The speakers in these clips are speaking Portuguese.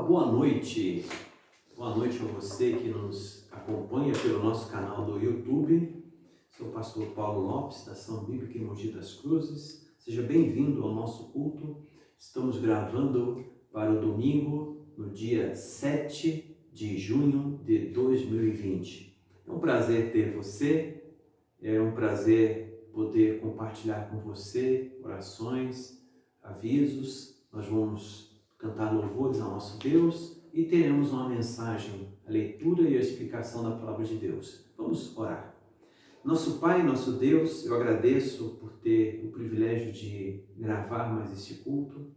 boa noite. Boa noite a você que nos acompanha pelo nosso canal do YouTube. Sou o pastor Paulo Lopes, da Ação Bíblica em Mogi das Cruzes. Seja bem-vindo ao nosso culto. Estamos gravando para o domingo, no dia 7 de junho de 2020. É um prazer ter você, é um prazer poder compartilhar com você orações, avisos. Nós vamos cantar louvores ao nosso Deus e teremos uma mensagem, a leitura e a explicação da palavra de Deus. Vamos orar. Nosso Pai, nosso Deus, eu agradeço por ter o privilégio de gravar mais este culto.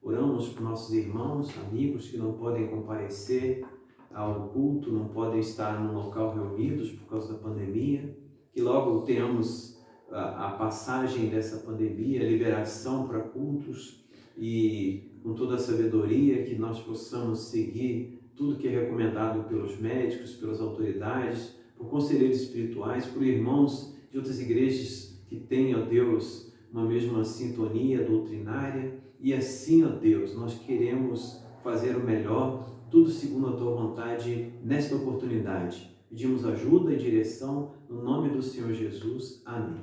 Oramos por nossos irmãos, amigos que não podem comparecer ao culto, não podem estar no local reunidos por causa da pandemia. Que logo tenhamos a passagem dessa pandemia, a liberação para cultos e com toda a sabedoria que nós possamos seguir tudo que é recomendado pelos médicos, pelas autoridades, por conselheiros espirituais, por irmãos de outras igrejas que têm, ó Deus, uma mesma sintonia doutrinária. E assim, ó Deus, nós queremos fazer o melhor, tudo segundo a Tua vontade nesta oportunidade. Pedimos ajuda e direção no nome do Senhor Jesus. Amém.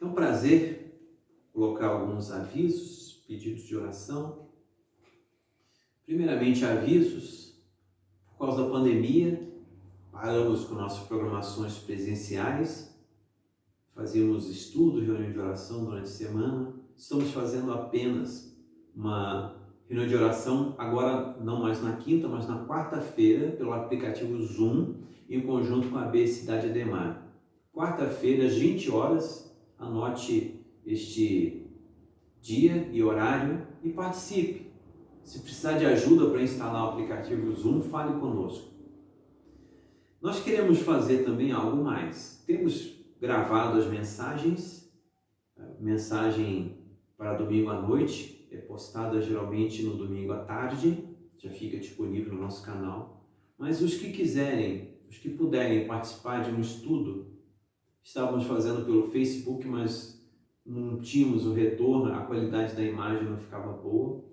É um prazer colocar alguns avisos, pedidos de oração. Primeiramente, avisos. Por causa da pandemia, paramos com nossas programações presenciais. fazíamos estudos, reunião de oração durante a semana. Estamos fazendo apenas uma reunião de oração, agora não mais na quinta, mas na quarta-feira, pelo aplicativo Zoom, em conjunto com a B Cidade Ademar. Quarta-feira, às 20 horas, anote este dia e horário e participe. Se precisar de ajuda para instalar o aplicativo Zoom, fale conosco. Nós queremos fazer também algo mais. Temos gravado as mensagens, mensagem para domingo à noite, é postada geralmente no domingo à tarde, já fica disponível no nosso canal. Mas os que quiserem, os que puderem participar de um estudo, estávamos fazendo pelo Facebook, mas não tínhamos o retorno, a qualidade da imagem não ficava boa.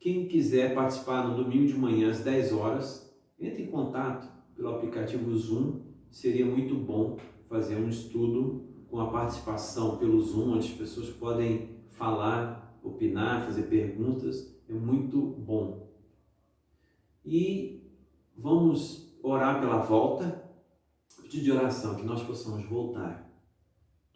Quem quiser participar no domingo de manhã às 10 horas, entre em contato pelo aplicativo Zoom. Seria muito bom fazer um estudo com a participação pelo Zoom, onde as pessoas podem falar, opinar, fazer perguntas. É muito bom. E vamos orar pela volta, pedir de oração que nós possamos voltar.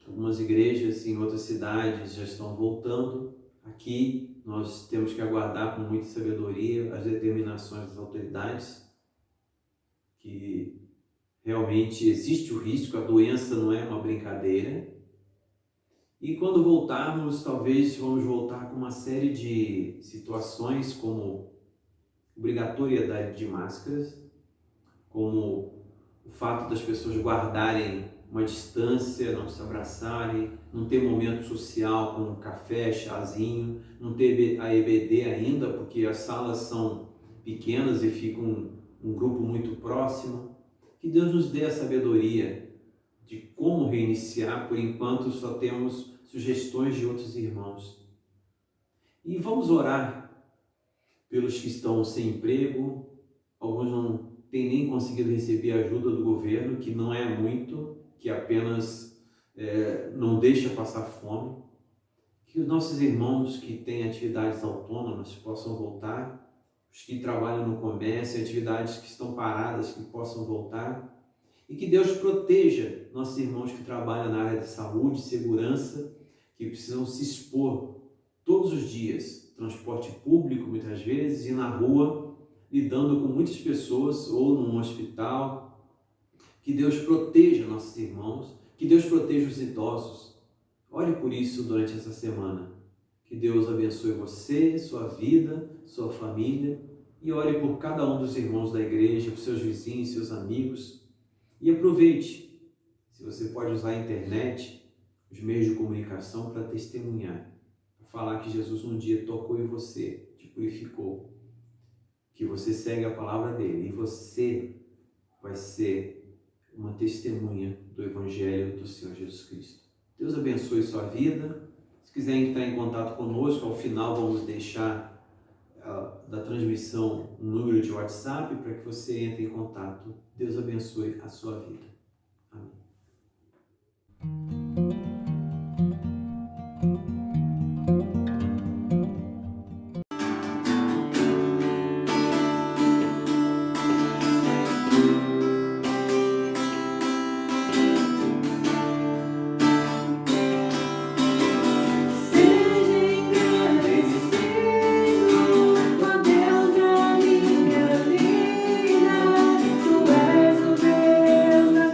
Algumas igrejas em outras cidades já estão voltando. Aqui nós temos que aguardar com muita sabedoria as determinações das autoridades, que realmente existe o risco, a doença não é uma brincadeira. E quando voltarmos, talvez vamos voltar com uma série de situações como obrigatoriedade de máscaras, como o fato das pessoas guardarem uma distância, não se abraçarem, não ter momento social como café, chazinho, não ter a EBD ainda, porque as salas são pequenas e fica um grupo muito próximo. Que Deus nos dê a sabedoria de como reiniciar. Por enquanto só temos sugestões de outros irmãos. E vamos orar pelos que estão sem emprego, alguns não têm nem conseguido receber a ajuda do governo, que não é muito, que apenas não deixa passar fome. Que os nossos irmãos que têm atividades autônomas possam voltar, os que trabalham no comércio, atividades que estão paradas, que possam voltar. E que Deus proteja nossos irmãos que trabalham na área de saúde, segurança, que precisam se expor todos os dias, transporte público muitas vezes, e na rua, lidando com muitas pessoas, ou num hospital. Que Deus proteja nossos irmãos, que Deus proteja os idosos. Ore por isso durante essa semana. Que Deus abençoe você, sua vida, sua família, e ore por cada um dos irmãos da igreja, por seus vizinhos, seus amigos. E aproveite, se você pode usar a internet, os meios de comunicação para testemunhar, para falar que Jesus um dia tocou em você, te purificou, que você segue a palavra dele e você vai ser uma testemunha do Evangelho do Senhor Jesus Cristo. Deus abençoe sua vida. Se quiser entrar em contato conosco, ao final vamos deixar da transmissão um número de WhatsApp para que você entre em contato. Deus abençoe a sua vida. Amém. Deus da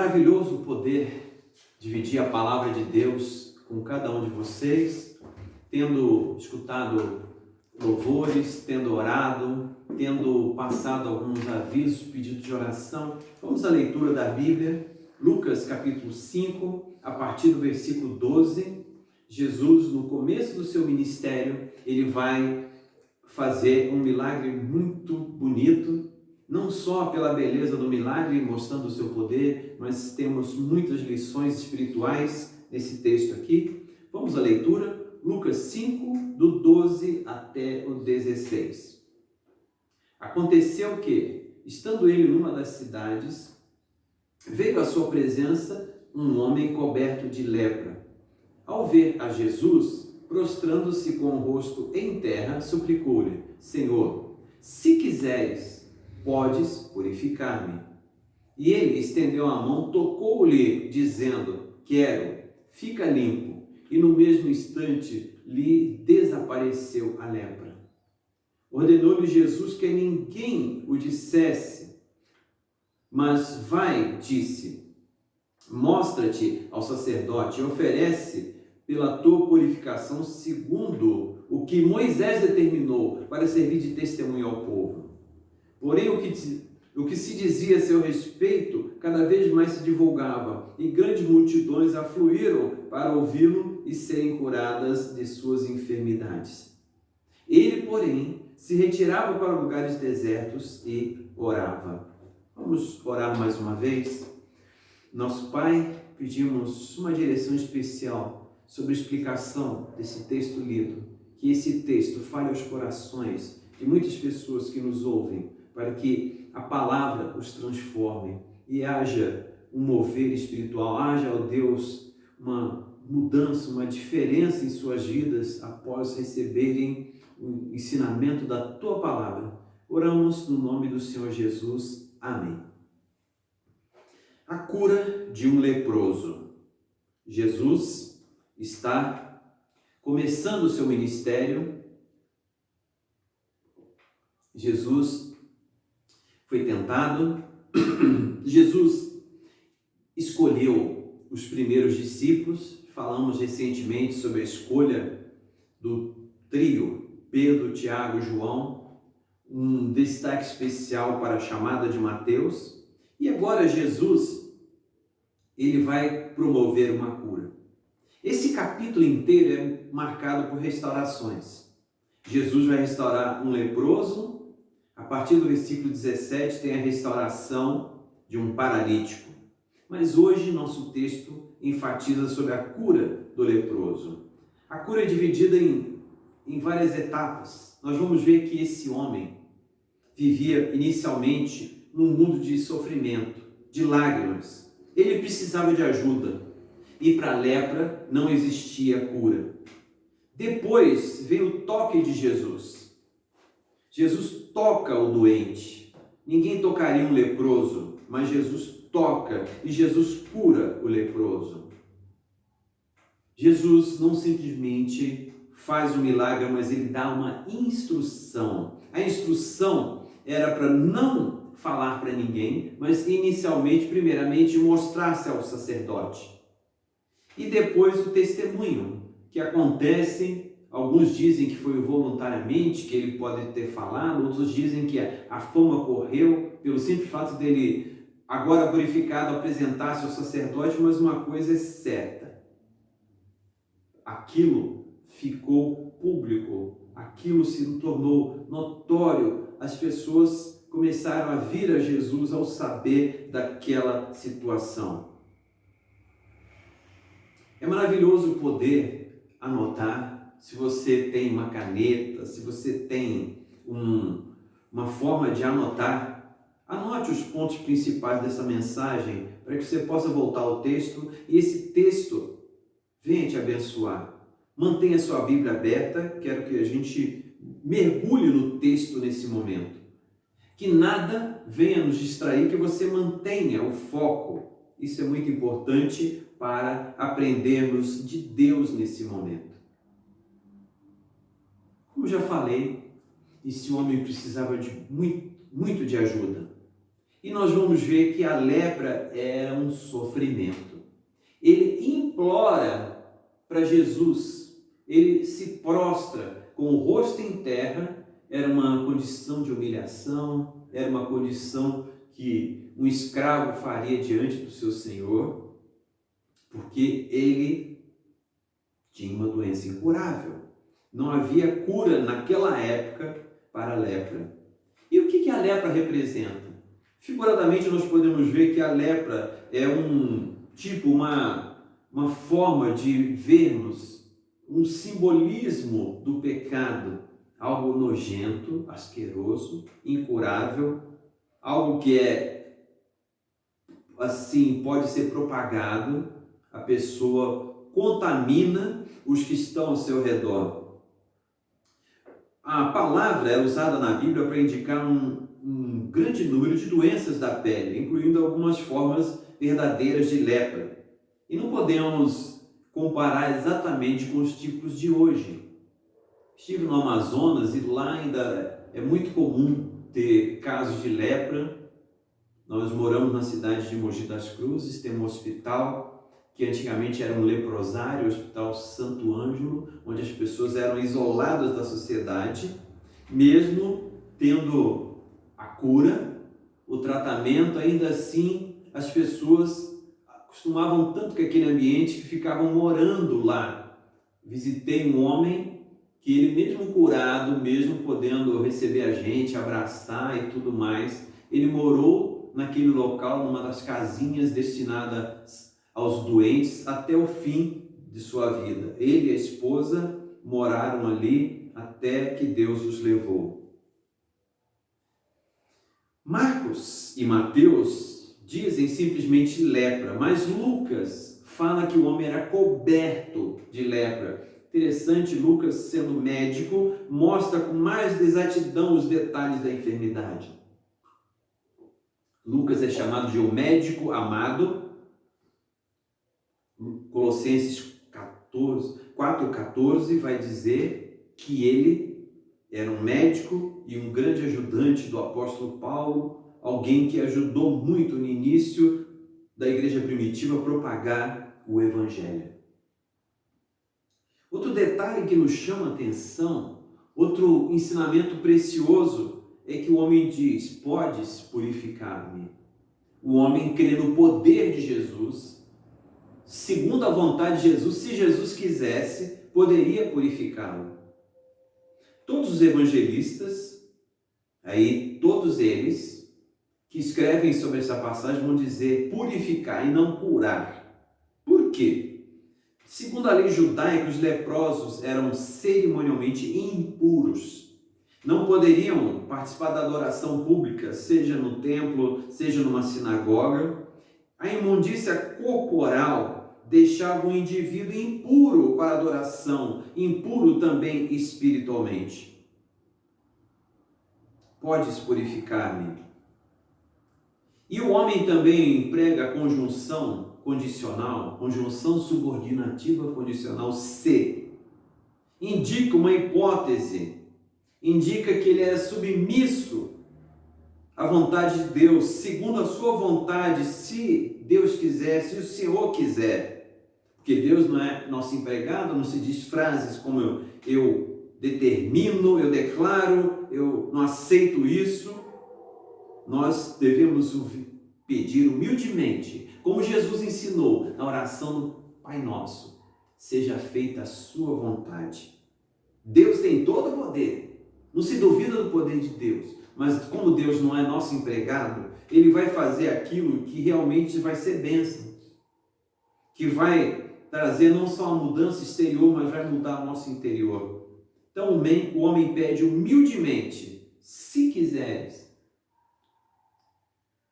maravilhoso poder dividir a palavra de Deus com cada um de vocês, tendo escutado louvores, tendo orado, tendo passado alguns avisos, pedidos de oração. Vamos à leitura da Bíblia, Lucas capítulo 5, a partir do versículo 12. Jesus, no começo do seu ministério, ele vai fazer um milagre muito bonito, não só pela beleza do milagre, mostrando o seu poder, mas temos muitas lições espirituais nesse texto aqui. Vamos à leitura, Lucas 5, do 12 até o 16. Aconteceu que, estando ele numa das cidades, veio à sua presença um homem coberto de lepra. Ao ver a Jesus, prostrando-se com o rosto em terra, suplicou-lhe: Senhor, se quiseres, podes purificar-me. E ele estendeu a mão, tocou-lhe, dizendo: Quero, fica limpo. E no mesmo instante lhe desapareceu a lepra. Ordenou-lhe Jesus que ninguém o dissesse, mas vai, disse, mostra-te ao sacerdote e oferece pela tua purificação segundo o que Moisés determinou para servir de testemunho ao povo. Porém, o que se dizia a seu respeito cada vez mais se divulgava, e grandes multidões afluíram para ouvi-lo e serem curadas de suas enfermidades. Ele, porém, se retirava para lugares desertos e orava. Vamos orar mais uma vez? Nosso Pai, pedimos uma direção especial sobre a explicação desse texto lido, que esse texto fale aos corações de muitas pessoas que nos ouvem, para que a palavra os transforme e haja um mover espiritual, haja, ó Deus, uma mudança, uma diferença em suas vidas após receberem o ensinamento da Tua palavra. Oramos no nome do Senhor Jesus. Amém. A cura de um leproso. Jesus está começando o seu ministério. Jesus foi tentado. Jesus escolheu os primeiros discípulos. Falamos recentemente sobre a escolha do trio Pedro, Tiago e João, um destaque especial para a chamada de Mateus. E agora Jesus, ele vai promover uma cura. Esse capítulo inteiro é marcado por restaurações. Jesus vai restaurar um leproso. A partir do versículo 17 tem a restauração de um paralítico. Mas hoje nosso texto enfatiza sobre a cura do leproso. A cura é dividida em várias etapas. Nós vamos ver que esse homem vivia inicialmente num mundo de sofrimento, de lágrimas. Ele precisava de ajuda e para a lepra não existia cura. Depois veio o toque de Jesus. Jesus toca o doente. Ninguém tocaria um leproso, mas Jesus toca e Jesus cura o leproso. Jesus não simplesmente faz um milagre, mas ele dá uma instrução. A instrução era para não falar para ninguém, mas inicialmente, primeiramente, mostrar-se ao sacerdote. E depois o testemunho, que acontece. Alguns dizem que foi voluntariamente, que ele pode ter falado, outros dizem que a fama correu pelo simples fato dele, agora purificado, apresentar-se ao sacerdote, mas uma coisa é certa: aquilo ficou público, aquilo se tornou notório, as pessoas começaram a vir a Jesus ao saber daquela situação. É maravilhoso poder anotar. Se você tem uma caneta, se você tem uma forma de anotar, anote os pontos principais dessa mensagem para que você possa voltar ao texto e esse texto venha te abençoar. Mantenha sua Bíblia aberta, quero que a gente mergulhe no texto nesse momento. Que nada venha nos distrair, que você mantenha o foco. Isso é muito importante para aprendermos de Deus nesse momento. Como já falei, esse homem precisava de muito de ajuda. E nós vamos ver que a lepra era um sofrimento. Ele implora para Jesus, ele se prostra com o rosto em terra. Era uma condição de humilhação, era uma condição que um escravo faria diante do seu senhor, porque ele tinha uma doença incurável. Não havia cura naquela época para a lepra. E o que a lepra representa? Figuradamente, nós podemos ver que a lepra é uma forma de vermos um simbolismo do pecado, algo nojento, asqueroso, incurável, algo que assim, pode ser propagado, a pessoa contamina os que estão ao seu redor. A palavra é usada na Bíblia para indicar um grande número de doenças da pele, incluindo algumas formas verdadeiras de lepra. E não podemos comparar exatamente com os tipos de hoje. Estive no Amazonas e lá ainda é muito comum ter casos de lepra. Nós moramos na cidade de Mogi das Cruzes, tem um hospital que antigamente era um leprosário, o Hospital Santo Ângelo, onde as pessoas eram isoladas da sociedade, mesmo tendo a cura, o tratamento, ainda assim as pessoas acostumavam tanto com aquele ambiente que ficavam morando lá. Visitei um homem que ele mesmo curado, mesmo podendo receber a gente, abraçar e tudo mais, ele morou naquele local, numa das casinhas destinadas aos doentes até o fim de sua vida. Ele e a esposa moraram ali até que Deus os levou. Marcos e Mateus dizem simplesmente lepra, mas Lucas fala que o homem era coberto de lepra. Interessante, Lucas, sendo médico, mostra com mais exatidão os detalhes da enfermidade. Lucas é chamado de o médico amado. Colossenses 4,14 vai dizer que ele era um médico e um grande ajudante do apóstolo Paulo, alguém que ajudou muito no início da igreja primitiva a propagar o evangelho. Outro detalhe que nos chama a atenção, outro ensinamento precioso, é que o homem diz: podes purificar-me. O homem crê no poder de Jesus, segundo a vontade de Jesus. Se Jesus quisesse, poderia purificá-lo. Todos os evangelistas, todos eles que escrevem sobre essa passagem vão dizer purificar e não curar. Por quê? Segundo a lei judaica, os leprosos eram cerimonialmente impuros. Não poderiam participar da adoração pública, seja no templo, seja numa sinagoga. A imundícia corporal deixava o indivíduo impuro para a adoração, impuro também espiritualmente. Podes purificar-me. E o homem também emprega a conjunção condicional, conjunção subordinativa condicional se. Indica uma hipótese, indica que ele é submisso à vontade de Deus, segundo a sua vontade, se Deus quiser, se o Senhor quiser. Porque Deus não é nosso empregado, não se diz frases como eu determino, eu declaro, eu não aceito isso. Nós devemos pedir humildemente, como Jesus ensinou na oração do Pai Nosso: seja feita a sua vontade. Deus tem todo o poder, não se duvida do poder de Deus, mas como Deus não é nosso empregado, Ele vai fazer aquilo que realmente vai ser bênção, que vai trazer não só uma mudança exterior, mas vai mudar o nosso interior. Então o homem pede humildemente: se quiseres.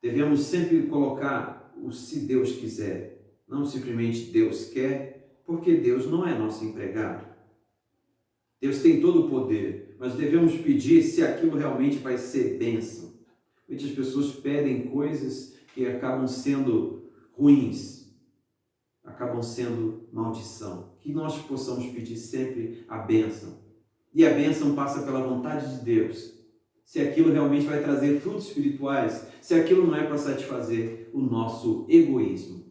Devemos sempre colocar o se Deus quiser, não simplesmente Deus quer, porque Deus não é nosso empregado. Deus tem todo o poder, mas devemos pedir se aquilo realmente vai ser bênção. Muitas pessoas pedem coisas que acabam sendo ruins, acabam sendo maldição. Que nós possamos pedir sempre a bênção. E a bênção passa pela vontade de Deus. se aquilo realmente vai trazer frutos espirituais, se aquilo não é para satisfazer o nosso egoísmo.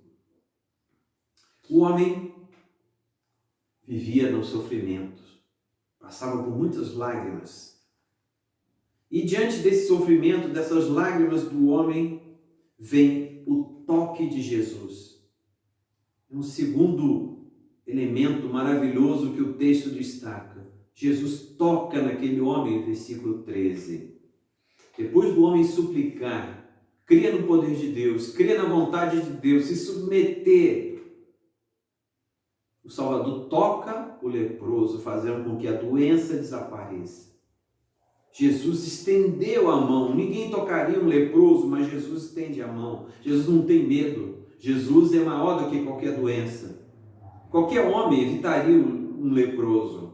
O homem vivia no sofrimento, passava por muitas lágrimas. E diante desse sofrimento, dessas lágrimas do homem, vem o toque de Jesus. Um segundo elemento maravilhoso que o texto destaca. Jesus toca naquele homem, versículo 13. Depois do homem suplicar, crer no poder de Deus, crer na vontade de Deus, se submeter, o Salvador toca o leproso, fazendo com que a doença desapareça. Jesus estendeu a mão. Ninguém tocaria um leproso, mas Jesus estende a mão. Jesus não tem medo. Jesus é maior do que qualquer doença. Qualquer homem evitaria um leproso.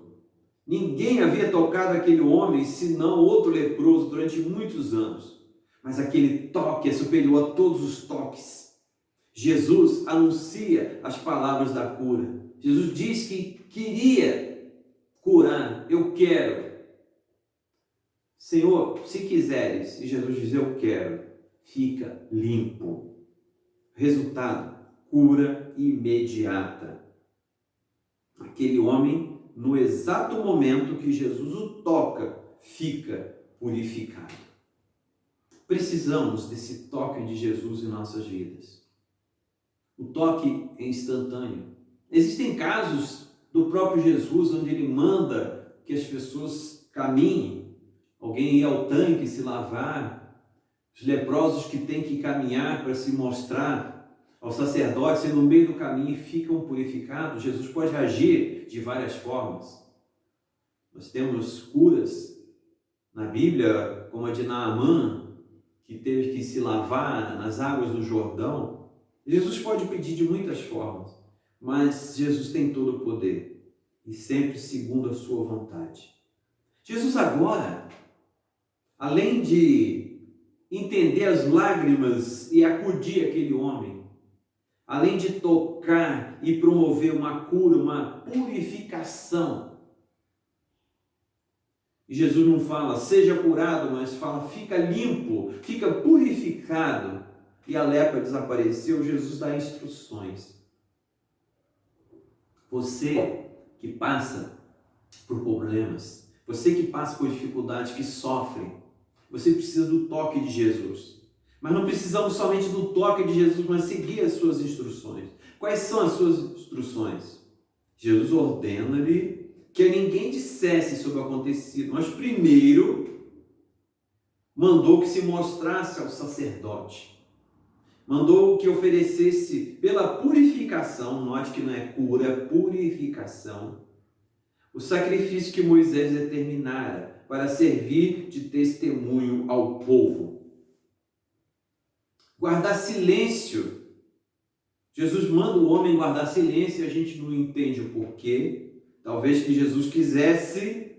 Ninguém havia tocado aquele homem, senão outro leproso, durante muitos anos. Mas aquele toque é superior a todos os toques. Jesus anuncia as palavras da cura. Jesus diz que queria curar. Eu quero. Senhor, se quiseres, e Jesus diz, eu quero, fica limpo. Resultado, cura imediata. Aquele homem, no exato momento que Jesus o toca, fica purificado. Precisamos desse toque de Jesus em nossas vidas. O toque é instantâneo. Existem casos do próprio Jesus onde ele manda que as pessoas caminhem, alguém ir ao tanque se lavar, os leprosos que têm que caminhar para se mostrar ao sacerdote, e no meio do caminho ficam purificados. Jesus pode agir de várias formas. Nós temos curas na Bíblia, como a de Naamã, que teve que se lavar nas águas do Jordão. Jesus pode pedir de muitas formas, mas Jesus tem todo o poder e sempre segundo a sua vontade. Jesus agora, além de entender as lágrimas e acudir aquele homem, além de tocar e promover uma cura, uma purificação, e Jesus não fala, seja curado, mas fala, fica limpo, fica purificado, e a lepra desapareceu. Jesus dá instruções. Você que passa por problemas, você que passa por dificuldades, que sofre, você precisa do toque de Jesus. Mas não precisamos somente do toque de Jesus, mas seguir as suas instruções. Quais são as suas instruções? Jesus ordena-lhe que ninguém dissesse sobre o acontecido, mas primeiro mandou que se mostrasse ao sacerdote. Mandou que oferecesse pela purificação, note que não é cura, é purificação, o sacrifício que Moisés determinara para servir de testemunho ao povo. Guardar silêncio. Jesus manda o homem guardar silêncio e a gente não entende o porquê. Talvez que Jesus quisesse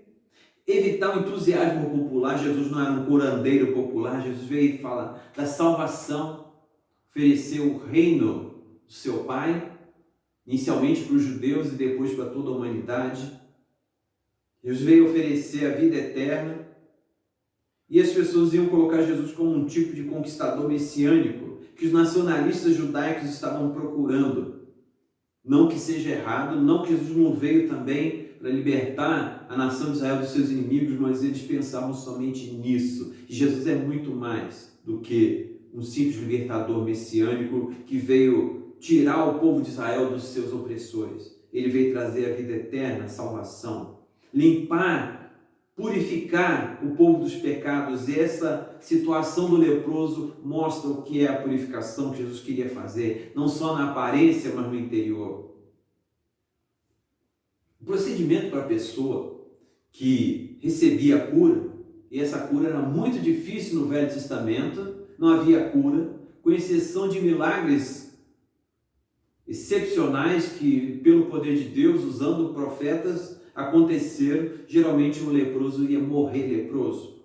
evitar o entusiasmo popular. Jesus não era um curandeiro popular. Jesus veio falar da salvação, ofereceu o reino do seu Pai, inicialmente para os judeus e depois para toda a humanidade. Jesus veio oferecer a vida eterna. E as pessoas iam colocar Jesus como um tipo de conquistador messiânico que os nacionalistas judaicos estavam procurando. Não que seja errado, não que Jesus não veio também para libertar a nação de Israel dos seus inimigos, mas eles pensavam somente nisso. E Jesus é muito mais do que um simples libertador messiânico que veio tirar o povo de Israel dos seus opressores. Ele veio trazer a vida eterna, a salvação, limpar, purificar o povo dos pecados. E essa situação do leproso mostra o que é a purificação que Jesus queria fazer, não só na aparência, mas no interior. O procedimento para a pessoa que recebia a cura, e essa cura era muito difícil no Velho Testamento, não havia cura, com exceção de milagres excepcionais que, pelo poder de Deus, usando profetas, aconteceram. Geralmente um leproso ia morrer leproso.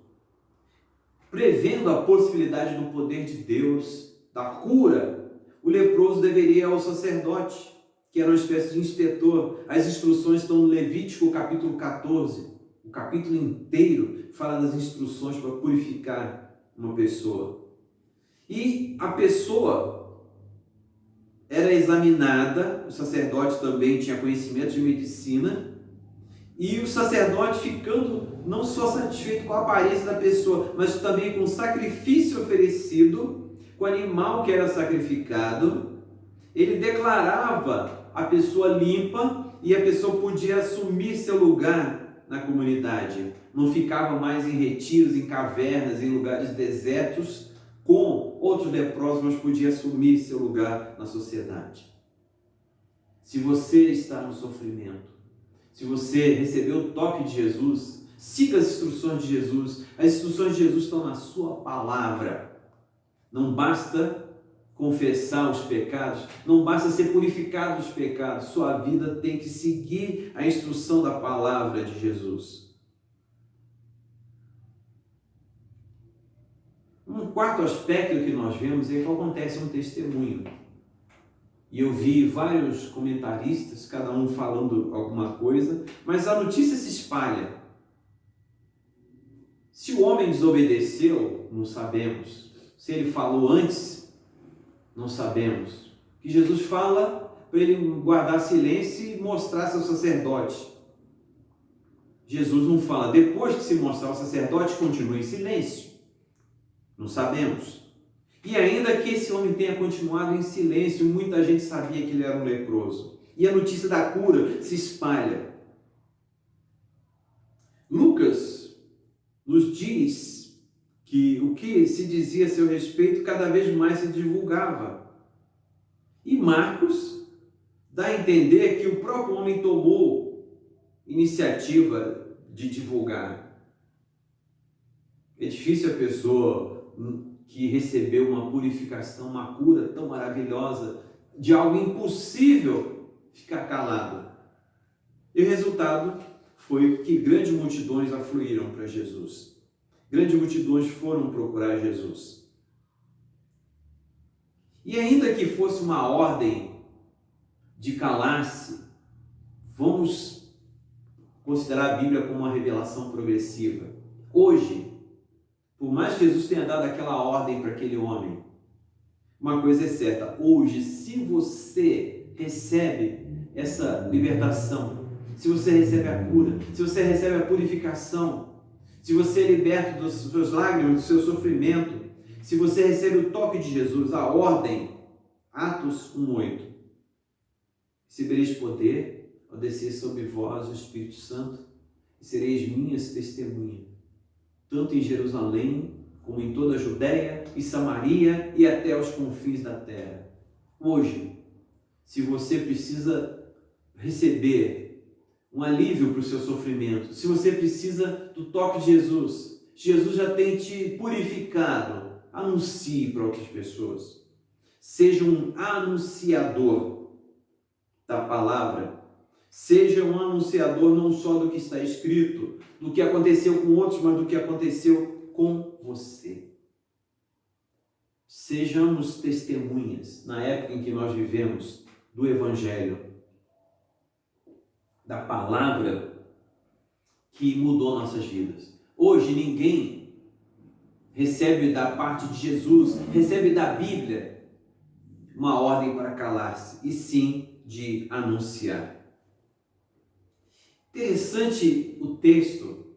Prevendo a possibilidade do poder de Deus, da cura, o leproso deveria ir ao sacerdote, que era uma espécie de inspetor. As instruções estão no Levítico capítulo 14. O capítulo inteiro fala das instruções para purificar uma pessoa. E a pessoa era examinada, o sacerdote também tinha conhecimento de medicina, e o sacerdote, ficando não só satisfeito com a aparência da pessoa, mas também com o sacrifício oferecido, com o animal que era sacrificado, ele declarava a pessoa limpa e a pessoa podia assumir seu lugar na comunidade. Não ficava mais em retiros, em cavernas, em lugares desertos, com outros leprosos, mas podia assumir seu lugar na sociedade. Se você está no sofrimento, se você recebeu o toque de Jesus, siga as instruções de Jesus. As instruções de Jesus estão na sua palavra. Não basta confessar os pecados, não basta ser purificado dos pecados. Sua vida tem que seguir a instrução da palavra de Jesus. Um quarto aspecto que nós vemos é que acontece um testemunho. E eu vi vários comentaristas, cada um falando alguma coisa, mas a notícia se espalha. Se o homem desobedeceu, não sabemos. Se ele falou antes, não sabemos. Que Jesus fala para ele guardar silêncio e mostrar seu sacerdote. Jesus não fala, depois que se mostrar o sacerdote, continue em silêncio. Não sabemos. E ainda que esse homem tenha continuado em silêncio, muita gente sabia que ele era um leproso. E a notícia da cura se espalha. Lucas nos diz que o que se dizia a seu respeito cada vez mais se divulgava. E Marcos dá a entender que o próprio homem tomou iniciativa de divulgar. É difícil a pessoa que recebeu uma purificação, uma cura tão maravilhosa, de algo impossível, ficar calado. E o resultado foi que grandes multidões afluíram para Jesus. Grandes multidões foram procurar Jesus. E ainda que fosse uma ordem de calar-se, vamos considerar a Bíblia como uma revelação progressiva. Hoje, por mais que Jesus tenha dado aquela ordem para aquele homem, uma coisa é certa, hoje, se você recebe essa libertação, se você recebe a cura, se você recebe a purificação, se você é liberto dos seus lágrimas, do seu sofrimento, se você recebe o toque de Jesus, a ordem, Atos 1:8, recebereis poder ao descer sobre vós o Espírito Santo e sereis minhas testemunhas, tanto em Jerusalém, como em toda a Judéia e Samaria e até os confins da terra. Hoje, se você precisa receber um alívio para o seu sofrimento, se você precisa do toque de Jesus, Jesus já tem te purificado, anuncie para outras pessoas. Seja um anunciador da palavra. Seja um anunciador não só do que está escrito, do que aconteceu com outros, mas do que aconteceu com você. Sejamos testemunhas, na época em que nós vivemos, do Evangelho, da palavra que mudou nossas vidas. Hoje ninguém recebe da parte de Jesus, recebe da Bíblia uma ordem para calar-se, e sim de anunciar. Interessante o texto,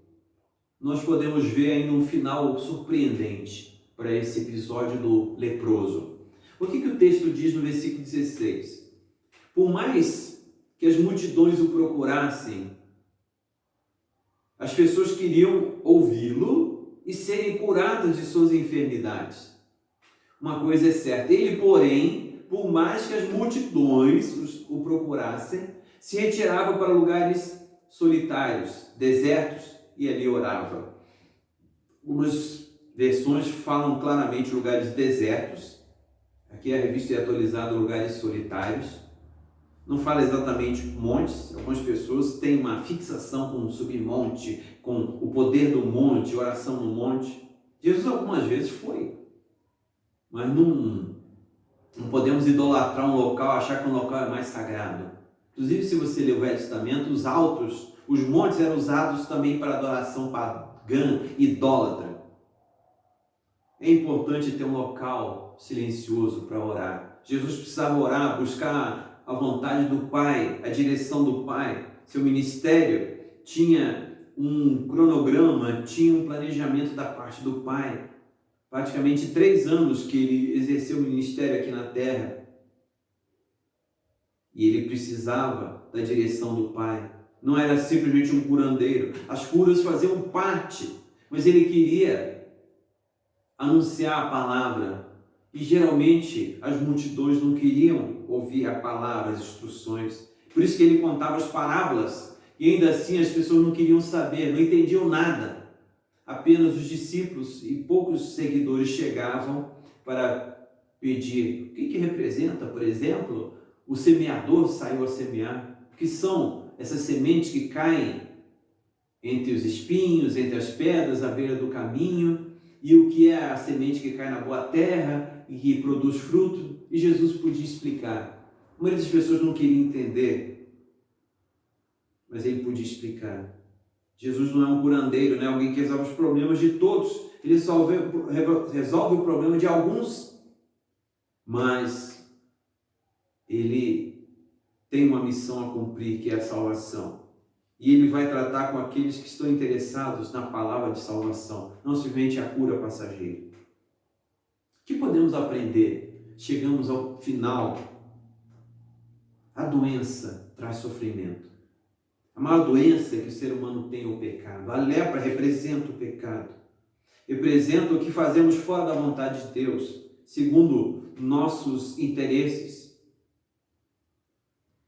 nós podemos ver ainda um final surpreendente para esse episódio do leproso. O que o texto diz no versículo 16? Por mais que as multidões o procurassem, as pessoas queriam ouvi-lo e serem curadas de suas enfermidades. Uma coisa é certa, ele, porém, por mais que as multidões o procurassem, se retirava para lugares solitários, desertos, e ali orava. Algumas versões falam claramente lugares desertos. Aqui a revista é atualizada lugares solitários. Não fala exatamente montes. Algumas pessoas têm uma fixação com o submonte, com o poder do monte, oração no monte. Jesus algumas vezes foi. Mas não podemos idolatrar um local, achar que um local é mais sagrado. Inclusive, se você ler o Velho Testamento, os altos, Os montes eram usados também para adoração pagã, idólatra. É importante ter um local silencioso para orar. Jesus precisava orar, buscar a vontade do Pai, a direção do Pai. Seu ministério tinha um cronograma, tinha um planejamento da parte do Pai. Praticamente 3 anos que ele exerceu o ministério aqui na terra. E ele precisava da direção do Pai. Não era simplesmente um curandeiro. As curas faziam parte, mas ele queria anunciar a palavra. E geralmente as multidões não queriam ouvir a palavra, as instruções. Por isso que ele contava as parábolas. E ainda assim as pessoas não queriam saber, não entendiam nada. Apenas os discípulos e poucos seguidores chegavam para pedir. O que representa, por exemplo, o semeador saiu a semear? O que são essas sementes que caem entre os espinhos, entre as pedras, à beira do caminho? E o que é a semente que cai na boa terra e que produz fruto? E Jesus podia explicar. A maioria das pessoas não queria entender, mas ele podia explicar. Jesus não é um curandeiro, não é alguém que resolve os problemas de todos. Ele resolve o problema de alguns, mas ele tem uma missão a cumprir, que é a salvação. E ele vai tratar com aqueles que estão interessados na palavra de salvação, não simplesmente a cura passageira. O que podemos aprender? Chegamos ao final. A doença traz sofrimento. A maior doença que o ser humano tem é o pecado. A lepra representa o pecado. Representa o que fazemos fora da vontade de Deus, segundo nossos interesses.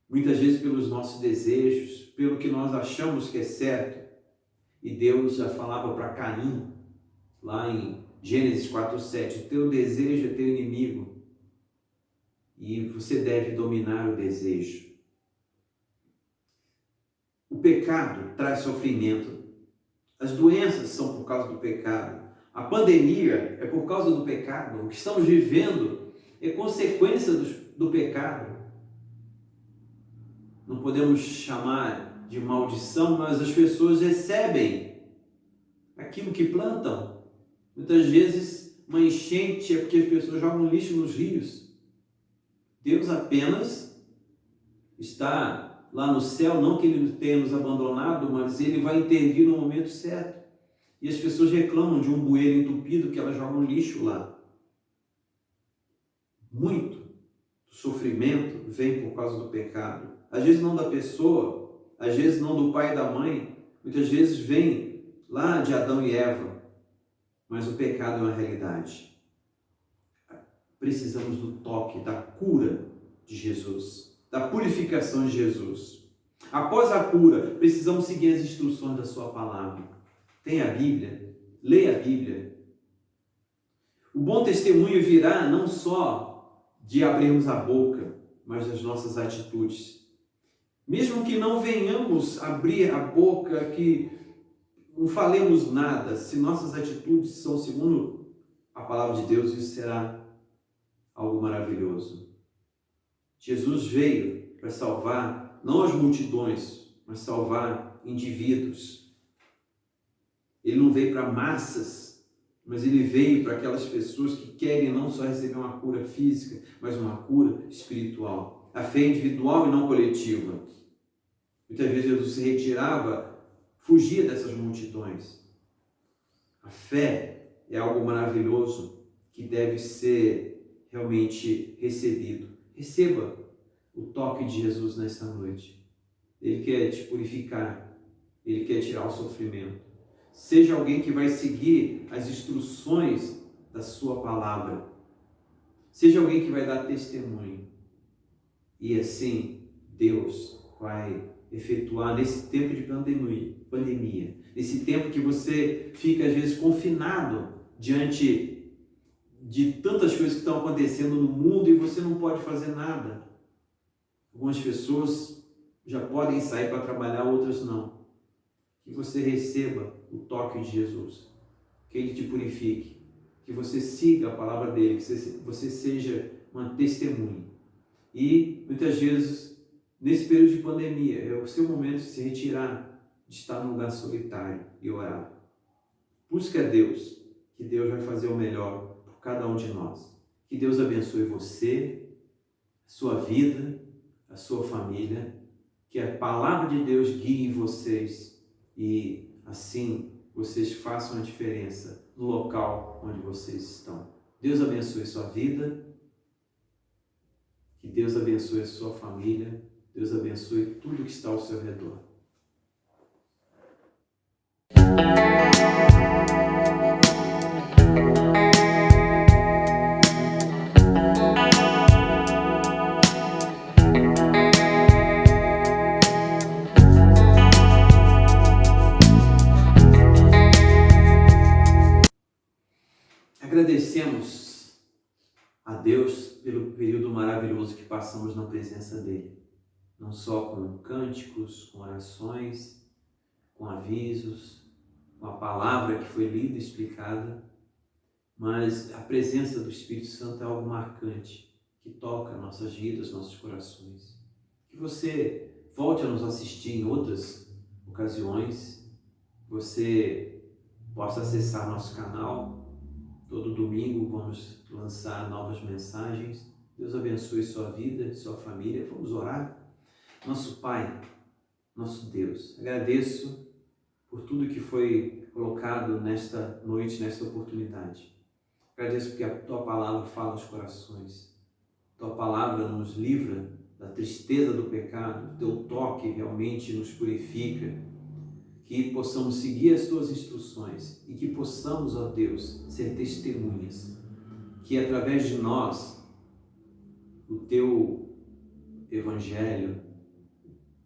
Muitas vezes pelos nossos desejos, pelo que nós achamos que é certo. E Deus já falava para Caim, lá em Gênesis 4:7, o teu desejo é teu inimigo e você deve dominar o desejo. O pecado traz sofrimento. As doenças são por causa do pecado. A pandemia é por causa do pecado. O que estamos vivendo é consequência do pecado. Não podemos chamar de maldição, mas as pessoas recebem aquilo que plantam. Muitas vezes uma enchente é porque as pessoas jogam lixo nos rios. Deus apenas está lá no céu, não que ele tenha nos abandonado, mas ele vai intervir no momento certo. E as pessoas reclamam de um bueiro entupido que elas jogam lixo lá. Muito do sofrimento vem por causa do pecado. Às vezes não da pessoa, às vezes não do pai e da mãe, muitas vezes vem lá de Adão e Eva. Mas o pecado é uma realidade. Precisamos do toque, da cura de Jesus, da purificação de Jesus. Após a cura, precisamos seguir as instruções da sua palavra. Tem a Bíblia, leia a Bíblia. O bom testemunho virá não só de abrirmos a boca, mas das nossas atitudes. Mesmo que não venhamos abrir a boca, que não falemos nada, se nossas atitudes são segundo a palavra de Deus, isso será algo maravilhoso. Jesus veio para salvar não as multidões, mas salvar indivíduos. Ele não veio para massas, mas ele veio para aquelas pessoas que querem não só receber uma cura física, mas uma cura espiritual. A fé individual e não coletiva. Muitas vezes Jesus se retirava, fugia dessas multidões. A fé é algo maravilhoso que deve ser realmente recebido. Receba o toque de Jesus nesta noite. Ele quer te purificar. Ele quer tirar o sofrimento. Seja alguém que vai seguir as instruções da sua palavra. Seja alguém que vai dar testemunho. E assim, Deus vai efetuar nesse tempo de pandemia, nesse tempo que você fica às vezes confinado diante de tantas coisas que estão acontecendo no mundo e você não pode fazer nada. Algumas pessoas já podem sair para trabalhar, outras não. Que você receba o toque de Jesus, que Ele te purifique, que você siga a palavra dEle, que você seja uma testemunha. E muitas vezes, nesse período de pandemia, é o seu momento de se retirar, de estar num lugar solitário e orar. Busque a Deus, que Deus vai fazer o melhor por cada um de nós. Que Deus abençoe você, a sua vida, a sua família. Que a palavra de Deus guie vocês e assim vocês façam a diferença no local onde vocês estão. Deus abençoe sua vida, que Deus abençoe a sua família, Deus abençoe tudo que está ao seu redor. Agradecemos a Deus pelo período maravilhoso que passamos na presença dEle. Não só com cânticos, com orações, com avisos, com a palavra que foi lida e explicada, mas a presença do Espírito Santo é algo marcante, que toca nossas vidas, nossos corações. Que você volte a nos assistir em outras ocasiões, você possa acessar nosso canal. Todo domingo vamos lançar novas mensagens. Deus abençoe sua vida, sua família. Vamos orar? Nosso Pai, nosso Deus, agradeço por tudo que foi colocado nesta noite, nesta oportunidade. Agradeço porque a Tua Palavra fala aos corações. Tua Palavra nos livra da tristeza do pecado. Teu toque realmente nos purifica. Que possamos seguir as Tuas instruções e que possamos, ó Deus, ser testemunhas. Que através de nós, o Teu Evangelho,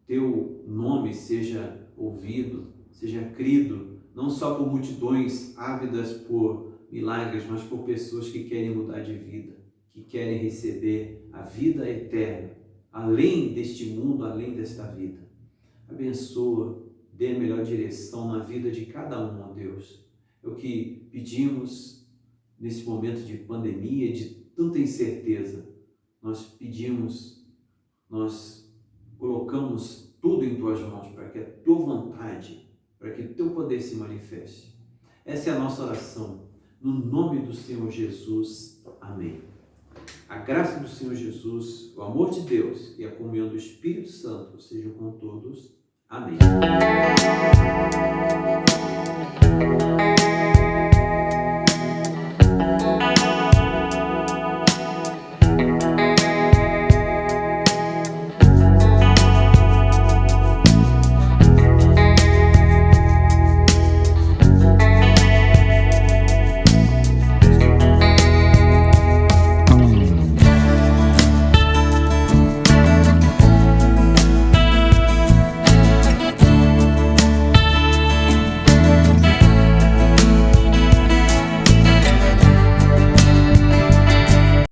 Teu nome seja ouvido, seja crido, não só por multidões ávidas por milagres, mas por pessoas que querem mudar de vida, que querem receber a vida eterna, além deste mundo, além desta vida. Abençoa, dê a melhor direção na vida de cada um, ó Deus. É o que pedimos nesse momento de pandemia, de tanta incerteza. Nós pedimos, nós colocamos tudo em Tuas mãos para que a Tua vontade, para que o Teu poder se manifeste. Essa é a nossa oração, no nome do Senhor Jesus. Amém. A graça do Senhor Jesus, o amor de Deus e a comunhão do Espírito Santo sejam com todos. Amém.